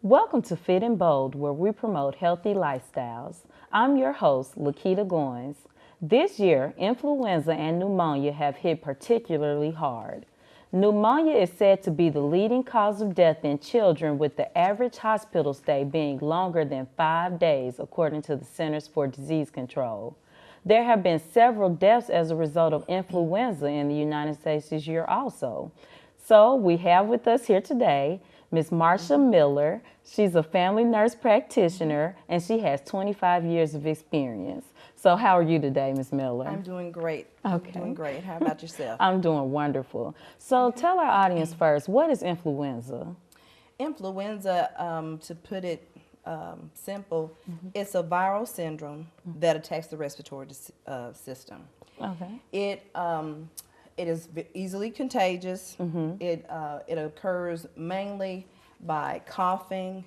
Welcome to Fit and Bold, where we promote healthy lifestyles. I'm your host, Lakita Goins. This year, influenza and pneumonia have hit particularly hard. Pneumonia is said to be the leading cause of death in children, with the average hospital stay being longer than 5 days, according to the Centers for Disease Control. There have been several deaths as a result of influenza in the United States this year also. So we have with us here today Ms. Marsha Miller. She's a family nurse practitioner, and she has 25 years of experience. So how are you today, Ms. Miller? I'm doing great. Okay. I'm doing great. How about yourself? I'm doing wonderful. So tell our audience first, what is influenza? Influenza, to put it simple, it's a viral syndrome that attacks the respiratory system. Okay. It is easily contagious. It occurs mainly by coughing,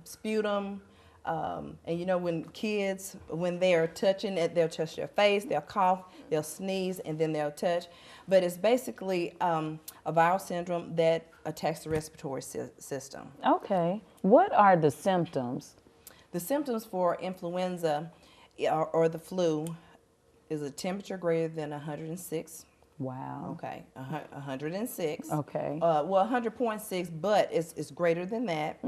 sputum, and you know, when kids, when they are touching it, they'll touch their face, they'll cough, they'll sneeze, and then they'll touch. But it's basically a viral syndrome that attacks the respiratory system. Okay. What are the symptoms? The symptoms for influenza or the flu is a temperature greater than 106. Wow. Okay, 106. Okay. Well, 100.6, but it's greater than that.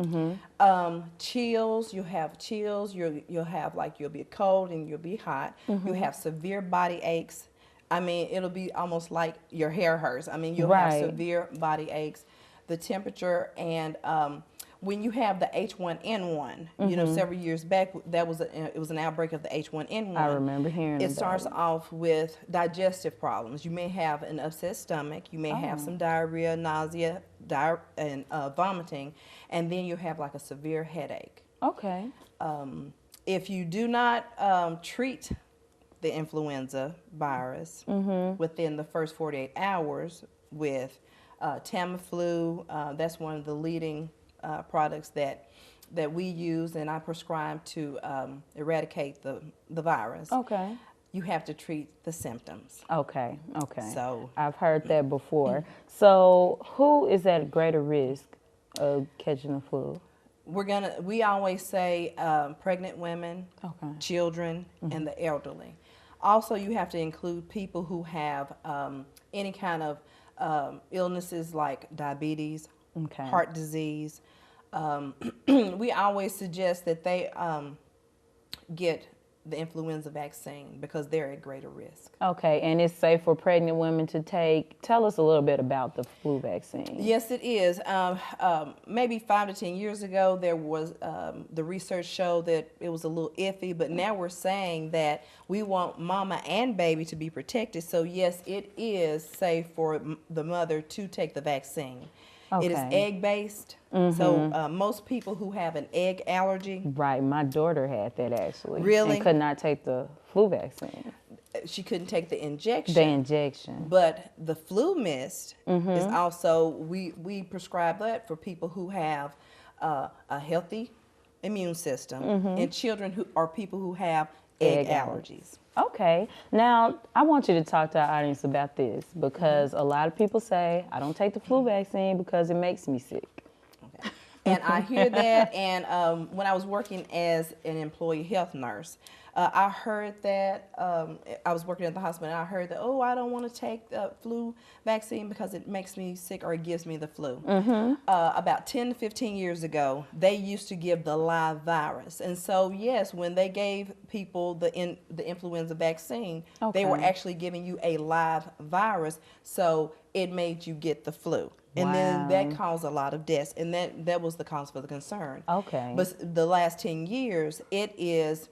Chills, you have chills. You'll have, like, you'll be cold and you'll be hot. You have severe body aches. I mean, it'll be almost like your hair hurts. I mean, you'll have severe body aches. The temperature, and when you have the H1N1, you know, several years back, it was an outbreak of the H1N1. I remember hearing it starts off with digestive problems. You may have an upset stomach. You may have some diarrhea, nausea, and vomiting, and then you have like a severe headache. Okay. If you do not treat the influenza virus within the first 48 hours with Tamiflu, that's one of the leading products that we use, and I prescribe to eradicate the virus. Okay. You have to treat the symptoms. Okay. Okay. So I've heard that before. So who is at greater risk of catching the flu? we always say pregnant women, children, and the elderly. Also, you have to include people who have any kind of illnesses like diabetes, heart disease. We always suggest that they get the influenza vaccine because they're at greater risk. Okay, and it's safe for pregnant women to take. Tell us a little bit about the flu vaccine. Yes, it is. Maybe 5 to 10 years ago, there was the research showed that it was a little iffy, but now we're saying that we want mama and baby to be protected. So yes, it is safe for the mother to take the vaccine. Okay. It is egg-based, so most people who have an egg allergy. Right, my daughter had that actually. Really? And could not take the flu vaccine. She couldn't take the injection. The injection. But the flu mist is also, we prescribe that for people who have a healthy immune system and children who are people who have egg allergies. Okay. Now, I want you to talk to our audience about this because a lot of people say, I don't take the flu vaccine because it makes me sick. Okay. And I hear that, and when I was working as an employee health nurse, I heard that, I was working at the hospital, and I heard that, oh, I don't want to take the flu vaccine because it makes me sick or it gives me the flu. About 10 to 15 years ago, they used to give the live virus. And so, yes, when they gave people the influenza vaccine, they were actually giving you a live virus, so it made you get the flu. And then that caused a lot of deaths, and that was the cause for the concern. Okay. But the last 10 years, it is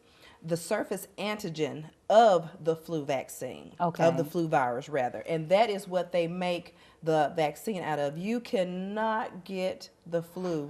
the surface antigen of the flu vaccine, of the flu virus rather, and that is what they make the vaccine out of. You cannot get the flu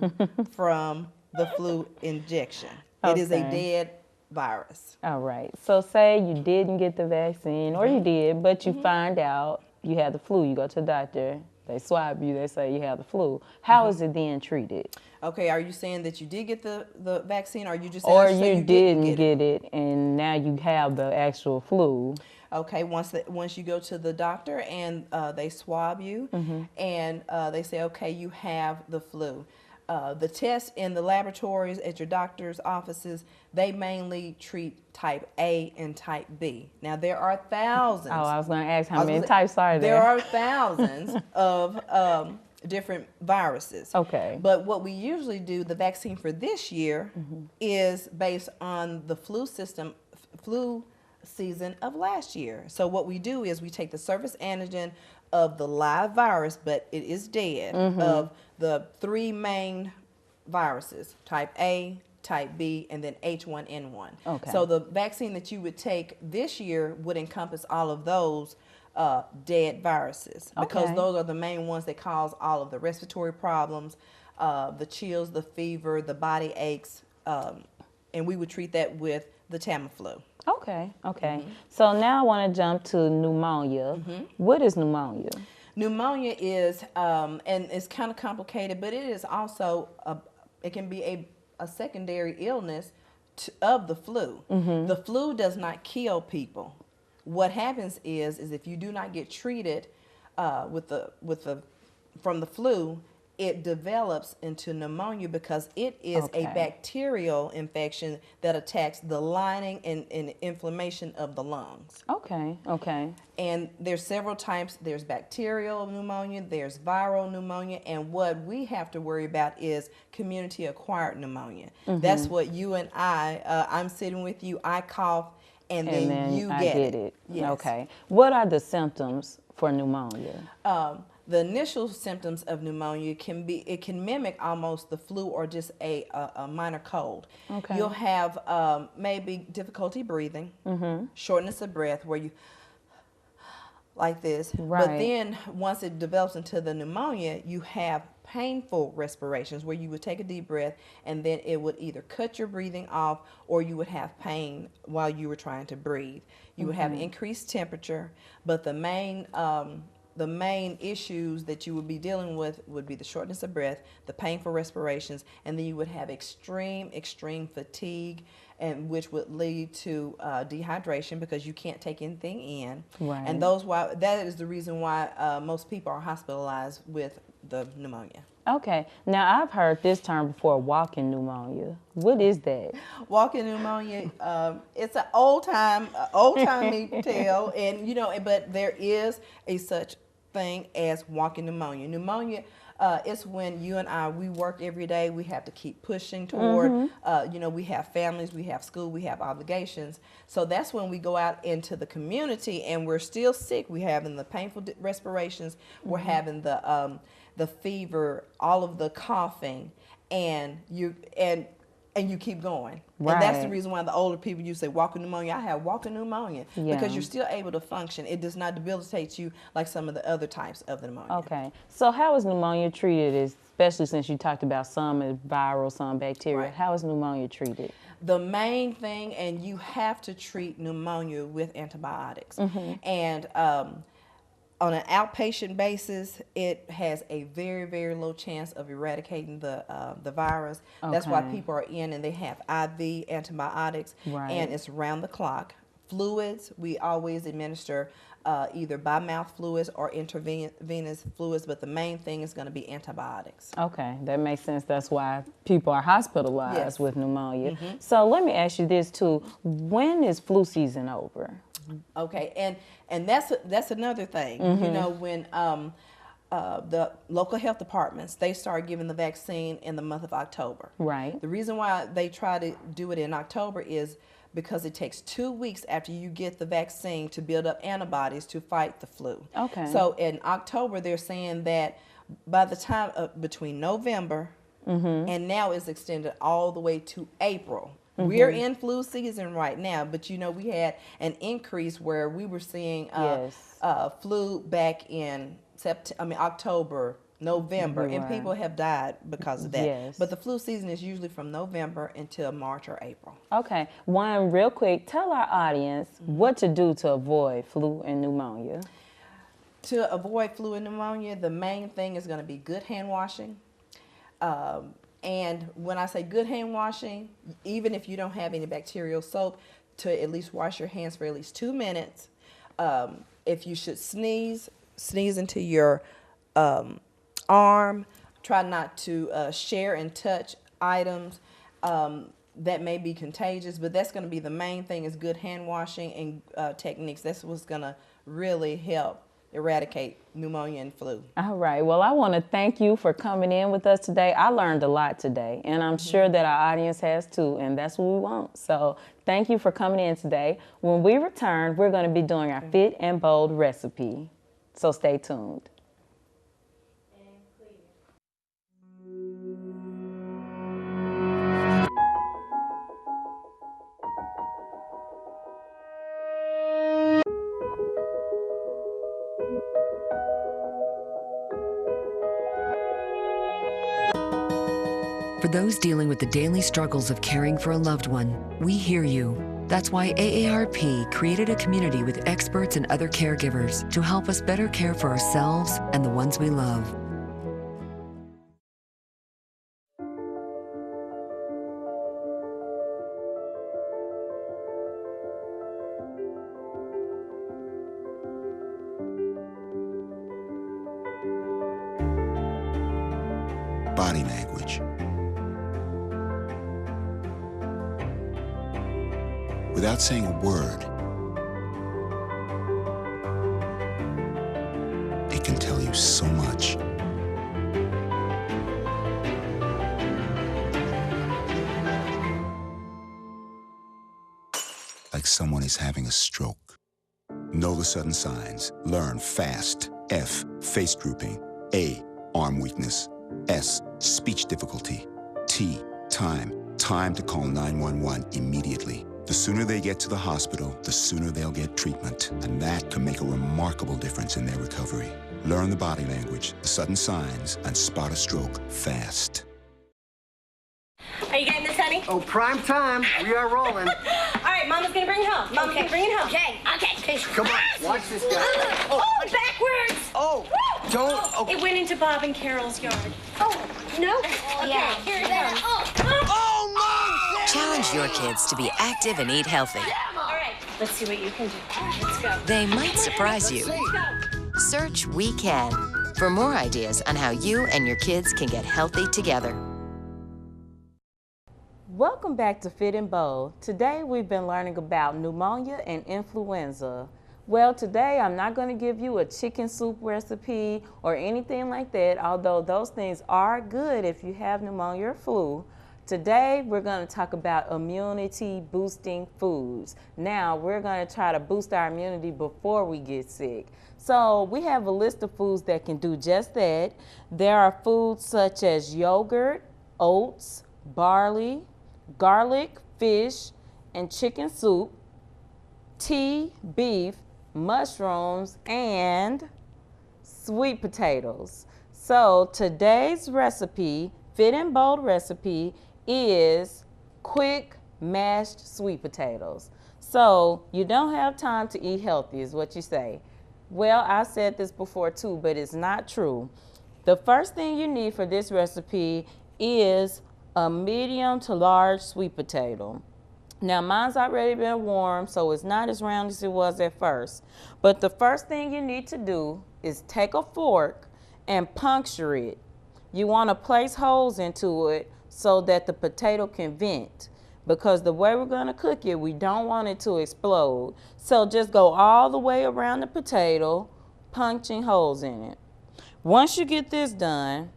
from the flu injection. It is a dead virus. All right. So say you didn't get the vaccine, or you did, but you find out you had the flu. You go to the doctor. They swab you, they say you have the flu. How is it then treated? Okay, are you saying that you did get the vaccine, or are you just Or saying you you didn't get it and now you have the actual flu? Okay, once you go to the doctor and they swab you, and they say, okay, you have the flu. The tests in the laboratories at your doctor's offices, they mainly treat type A and type B. Now there are thousands. Oh, I was going to ask how many types are there? There are thousands of different viruses. Okay. But what we usually do, the vaccine for this year, is based on the flu season of last year. So what we do is we take the surface antigen of the live virus, but it is dead, of the three main viruses, type A, type B, and then H1N1. Okay. So the vaccine that you would take this year would encompass all of those dead viruses, because Okay. those are the main ones that cause all of the respiratory problems, the chills, the fever, the body aches, and we would treat that with the Tamiflu. Okay, okay. So now I want to jump to pneumonia. What is pneumonia? Pneumonia is, and it's kind of complicated, but it is also, it can be a secondary illness of the flu. The flu does not kill people. What happens is if you do not get treated from the flu, it develops into pneumonia because it is a bacterial infection that attacks the lining and inflammation of the lungs. Okay, okay. And there's several types. There's bacterial pneumonia, there's viral pneumonia, and what we have to worry about is community acquired pneumonia. That's what you and I'm sitting with you, I cough, and then you get it. Yes. Okay. What are the symptoms for pneumonia? The initial symptoms of pneumonia can mimic almost the flu or just a minor cold. Okay. You'll have maybe difficulty breathing, shortness of breath, where you like this. Right. But then once it develops into the pneumonia, you have painful respirations where you would take a deep breath and then it would either cut your breathing off or you would have pain while you were trying to breathe. You would have increased temperature, but the main issues that you would be dealing with would be the shortness of breath, the painful respirations, and then you would have extreme fatigue, and which would lead to dehydration because you can't take anything in. Right. And that is the reason why most people are hospitalized with the pneumonia. Okay. Now I've heard this term before, walking pneumonia. What is that? Walking pneumonia, it's an old-timey tale, and but there is a such thing as walking pneumonia. Pneumonia it's when you and we work every day. We have to keep pushing toward, we have families, we have school, we have obligations. So that's when we go out into the community and we're still sick. We're having the painful respirations. We're having the fever, all of the coughing, and you keep going. Right. And that's the reason why the older people, you say walking pneumonia. I have walking pneumonia because you're still able to function. It does not debilitate you like some of the other types of the pneumonia. Okay. So how is pneumonia treated, especially since you talked about some is viral, some bacterial? Right. How is pneumonia treated? The main thing, and you have to treat pneumonia with antibiotics. And on an outpatient basis, it has a very, very low chance of eradicating the virus. That's why people are in and they have IV antibiotics, and it's round the clock. Fluids, we always administer either by mouth fluids or intravenous fluids, but the main thing is going to be antibiotics. Okay, that makes sense. That's why people are hospitalized with pneumonia. So let me ask you this too: when is flu season over? Okay, and that's another thing. You know, when the local health departments, they start giving the vaccine in the month of October. Right. The reason why they try to do it in October is because it takes 2 weeks after you get the vaccine to build up antibodies to fight the flu. Okay. So in October, they're saying that by the time between November and now it's extended all the way to April. We're in flu season right now, but we had an increase where we were seeing flu back in October, November, and people have died because of that. Yes. But the flu season is usually from November until March or April. Okay. One, real quick, tell our audience what to do to avoid flu and pneumonia. To avoid flu and pneumonia, the main thing is going to be good hand washing. And when I say good hand washing, even if you don't have any bacterial soap, to at least wash your hands for at least 2 minutes. If you should sneeze into your arm. Try not to share and touch items that may be contagious, but that's going to be the main thing, is good hand washing and techniques. That's what's going to really help eradicate pneumonia and flu. All right. Well, I want to thank you for coming in with us today. I learned a lot today, and I'm sure that our audience has too, and that's what we want. So thank you for coming in today. When we return, we're going to be doing our Fit and Bold recipe. So stay tuned. For those dealing with the daily struggles of caring for a loved one, we hear you. That's why AARP created a community with experts and other caregivers to help us better care for ourselves and the ones we love. Body language. Without saying a word, it can tell you so much. Like someone is having a stroke. Know the sudden signs. Learn fast. F, face drooping. A, arm weakness. S, speech difficulty. T, time. Time to call 911 immediately. The sooner they get to the hospital, the sooner they'll get treatment. And that can make a remarkable difference in their recovery. Learn the body language, the sudden signs, and spot a stroke fast. Are you getting this, honey? Oh, prime time. We are rolling. All right, Mama's gonna bring it home. Mama's gonna bring it home. Okay. Come on, watch this guy. Oh, backwards. Oh, don't. Oh, It went into Bob and Carol's yard. Oh, no? Okay, here it comes. Challenge your kids to be active and eat healthy. All right, let's see what you can do. Let's go. They might surprise you. Let's go. Search We Can for more ideas on how you and your kids can get healthy together. Welcome back to Fit and Bold. Today we've been learning about pneumonia and influenza. Well, today I'm not going to give you a chicken soup recipe or anything like that, although those things are good if you have pneumonia or flu. Today we're going to talk about immunity boosting foods. Now we're going to try to boost our immunity before we get sick. So we have a list of foods that can do just that. There are foods such as yogurt, oats, barley, garlic, fish, and chicken soup, tea, beef, mushrooms, and sweet potatoes. So today's recipe, Fit and Bold recipe, is quick mashed sweet potatoes. So you don't have time to eat healthy is what you say. Well, I said this before too, but it's not true. The first thing you need for this recipe is a medium to large sweet potato. Now mine's already been warmed, so it's not as round as it was at first. But the first thing you need to do is take a fork and puncture it. You want to place holes into it so that the potato can vent. Because the way we're going to cook it, we don't want it to explode. So just go all the way around the potato, punching holes in it. Once you get this done,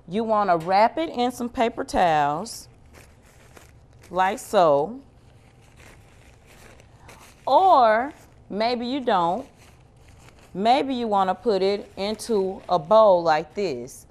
you want to wrap it in some paper towels, like so. Or maybe you don't. Maybe you want to put it into a bowl like this.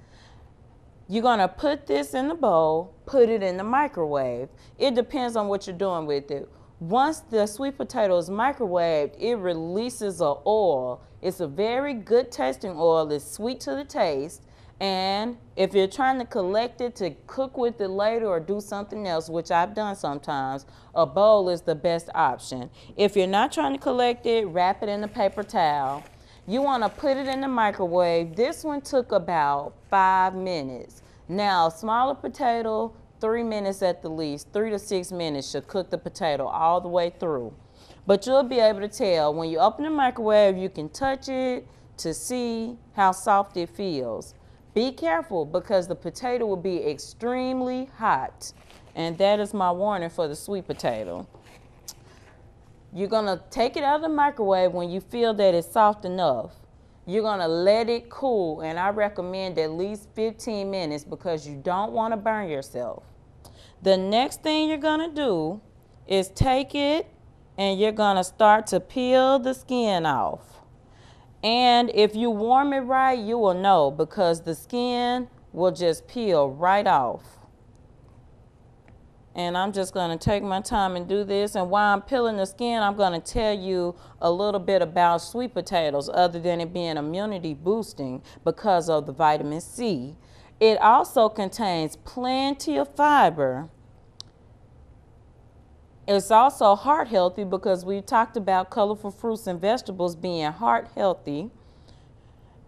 You're going to put this in the bowl, put it in the microwave. It depends on what you're doing with it. Once the sweet potato is microwaved, it releases an oil. It's a very good tasting oil. It's sweet to the taste. And if you're trying to collect it to cook with it later or do something else, which I've done sometimes, a bowl is the best option. If you're not trying to collect it, wrap it in a paper towel. You want to put it in the microwave. This one took about 5 minutes. Now, smaller potato, 3 minutes at the least. 3 to 6 minutes should cook the potato all the way through. But you'll be able to tell when you open the microwave, you can touch it to see how soft it feels. Be careful because the potato will be extremely hot. And that is my warning for the sweet potato. You're gonna take it out of the microwave when you feel that it's soft enough. You're gonna let it cool, and I recommend at least 15 minutes because you don't wanna burn yourself. The next thing you're gonna do is take it and you're gonna start to peel the skin off. And if you warm it right, you will know because the skin will just peel right off. And I'm just gonna take my time and do this. And while I'm peeling the skin, I'm gonna tell you a little bit about sweet potatoes other than it being immunity boosting because of the vitamin C. It also contains plenty of fiber. It's also heart healthy because we talked about colorful fruits and vegetables being heart healthy.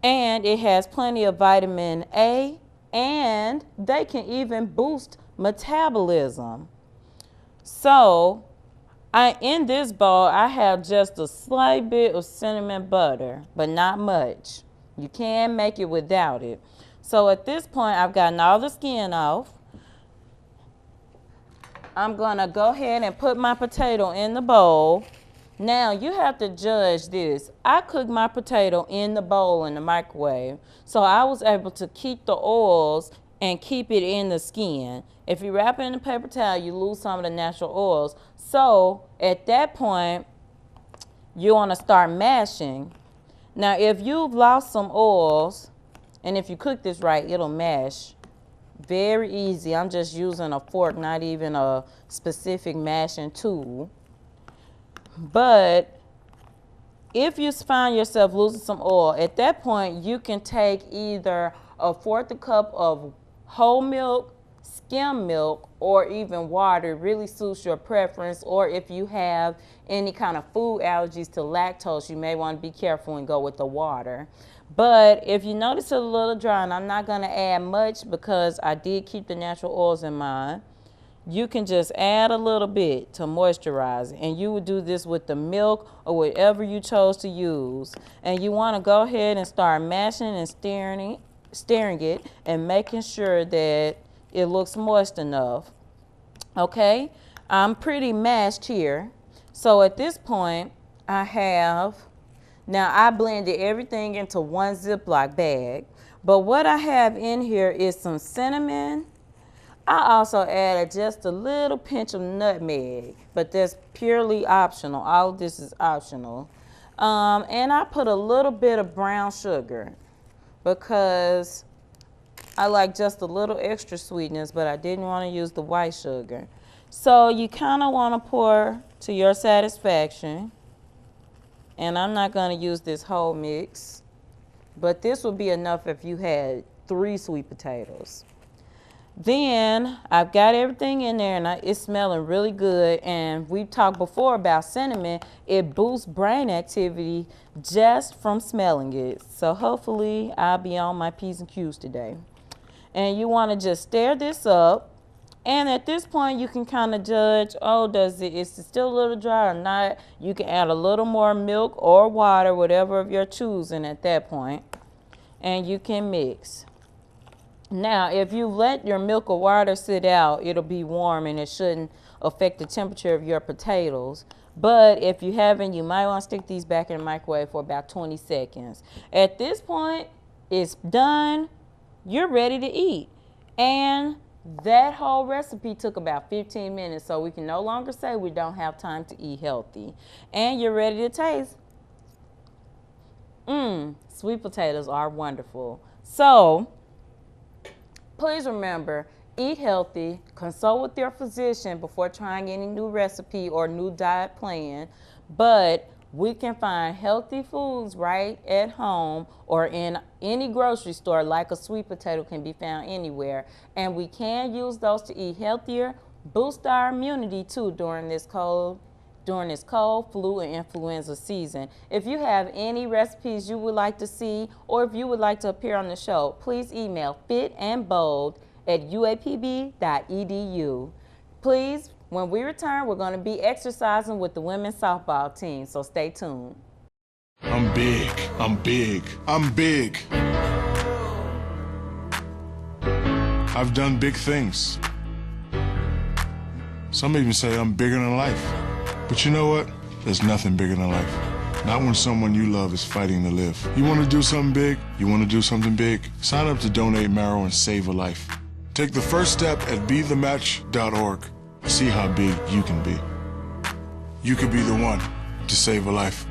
And it has plenty of vitamin A, and they can even boost metabolism. So in this bowl, I have just a slight bit of cinnamon butter, but not much. You can make it without it. So at this point, I've gotten all the skin off. I'm gonna go ahead and put my potato in the bowl. Now you have to judge this. I cooked my potato in the bowl in the microwave, so I was able to keep the oils and keep it in the skin. If you wrap it in a paper towel, you lose some of the natural oils. So at that point, you want to start mashing. Now if you've lost some oils, and if you cook this right, it'll mash very easy. I'm just using a fork, not even a specific mashing tool. But if you find yourself losing some oil, at that point you can take either a 1/4 cup of whole milk, skim milk, or even water. It really suits your preference. Or if you have any kind of food allergies to lactose, you may want to be careful and go with the water. But if you notice it's a little dry, and I'm not going to add much because I did keep the natural oils in mind, you can just add a little bit to moisturize it. And you would do this with the milk or whatever you chose to use. And you want to go ahead and start mashing and stirring it and making sure that it looks moist enough. Okay, I'm pretty mashed here. So at this point, now I blended everything into one Ziploc bag. But what I have in here is some cinnamon. I also added just a little pinch of nutmeg, but that's purely optional. All of this is optional. And I put a little bit of brown sugar because I like just a little extra sweetness, but I didn't want to use the white sugar. So you kind of want to pour to your satisfaction. And I'm not going to use this whole mix, but this would be enough if you had 3 sweet potatoes. Then I've got everything in there and it's smelling really good. And we've talked before about cinnamon. It boosts brain activity just from smelling it. So hopefully I'll be on my P's and Q's today. And you want to just stir this up. And at this point you can kind of judge, is it still a little dry or not? You can add a little more milk or water, whatever of your choosing at that point. And you can mix. Now, if you let your milk or water sit out, it'll be warm and it shouldn't affect the temperature of your potatoes. But if you haven't, you might want to stick these back in the microwave for about 20 seconds. At this point, it's done. You're ready to eat. And that whole recipe took about 15 minutes, so we can no longer say we don't have time to eat healthy. And you're ready to taste. Sweet potatoes are wonderful. So, please remember, eat healthy, consult with your physician before trying any new recipe or new diet plan, but we can find healthy foods right at home or in any grocery store, like a sweet potato can be found anywhere, and we can use those to eat healthier, boost our immunity too during this cold during this cold, flu, and influenza season. If you have any recipes you would like to see, or if you would like to appear on the show, please email fitandbold@uapb.edu. Please, when we return, we're going to be exercising with the women's softball team, so stay tuned. I'm big, I'm big, I'm big. I've done big things. Some even say I'm bigger than life. But you know what? There's nothing bigger than life. Not when someone you love is fighting to live. You want to do something big? You want to do something big? Sign up to donate marrow and save a life. Take the first step at bethematch.org. See how big you can be. You could be the one to save a life.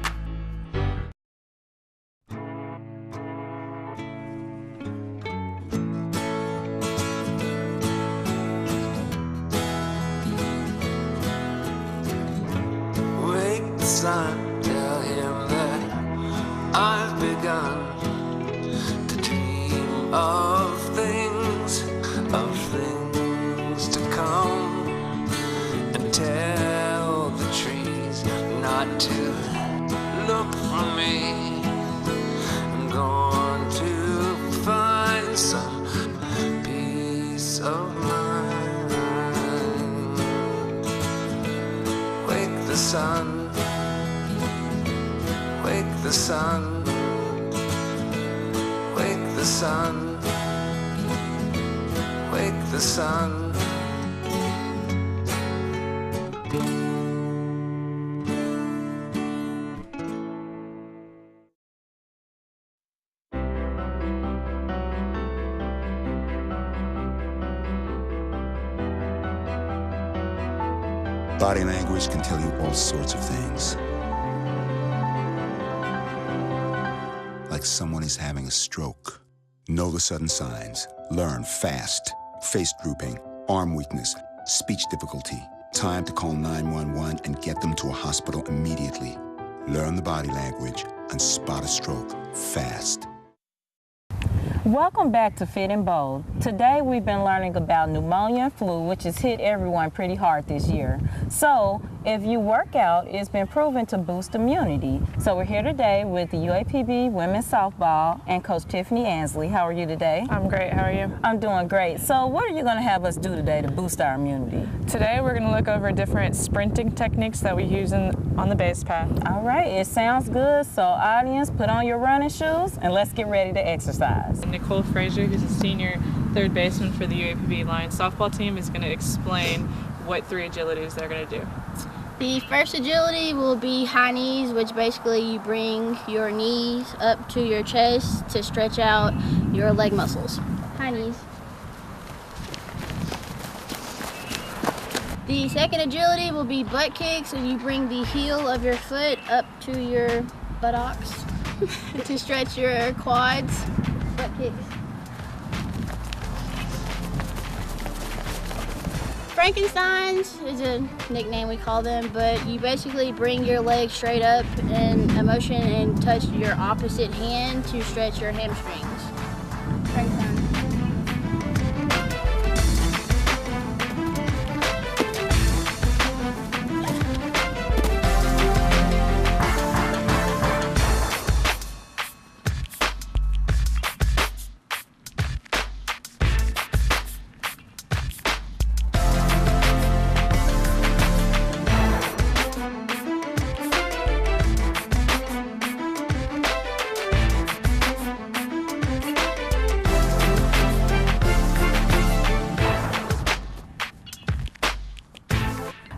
Son, tell him that I've begun to dream of things to come, and tell the trees not to look for me. I'm going to find some peace of mind. Wake the sun. Wake the sun, wake the sun, wake the sun. Body language can tell you all sorts of things. Like someone is having a stroke. Know the sudden signs. Learn fast. Face drooping, arm weakness, speech difficulty. Time to call 911 and get them to a hospital immediately. Learn the body language and spot a stroke fast. Welcome back to Fit and Bold. Today we've been learning about pneumonia and flu, which has hit everyone pretty hard this year. So if you work out, it's been proven to boost immunity. So we're here today with the UAPB Women's Softball and Coach Tiffany Ansley. How are you today? I'm great. How are you? I'm doing great. So what are you going to have us do today to boost our immunity? Today we're going to look over different sprinting techniques that we use on the base path. All right, it sounds good. So audience, put on your running shoes and let's get ready to exercise. Nicole Frazier, who's a senior third baseman for the UAPB Lions softball team, is going to explain what 3 agilities they're going to do. The first agility will be high knees, which basically you bring your knees up to your chest to stretch out your leg muscles. High knees. The second agility will be butt kicks, and you bring the heel of your foot up to your buttocks to stretch your quads. Butt kicks. Frankensteins is a nickname we call them, but you basically bring your leg straight up in a motion and touch your opposite hand to stretch your hamstrings. Frankenstein.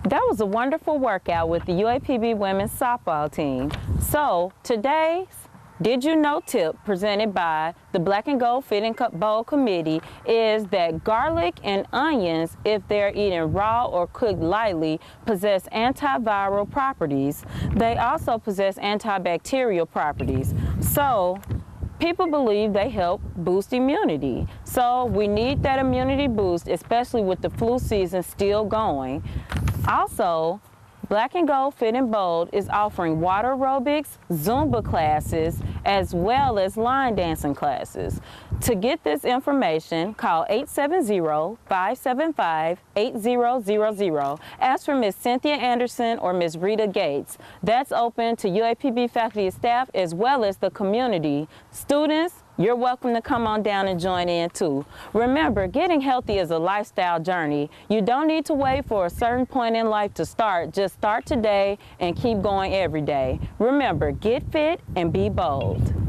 That was a wonderful workout with the UAPB women's softball team. So today's Did You Know tip presented by the Black and Gold Fit and Bold Committee is that garlic and onions, if they're eaten raw or cooked lightly, possess antiviral properties. They also possess antibacterial properties. So people believe they help boost immunity. So we need that immunity boost, especially with the flu season still going. Also, Black and Gold Fit and Bold is offering water aerobics, Zumba classes, as well as line dancing classes. To get this information, call 870-575-8000. Ask for Ms. Cynthia Anderson or Ms. Rita Gates. That's open to UAPB faculty and staff as well as the community. Students, you're welcome to come on down and join in too. Remember, getting healthy is a lifestyle journey. You don't need to wait for a certain point in life to start. Just start today and keep going every day. Remember, get fit and be bold.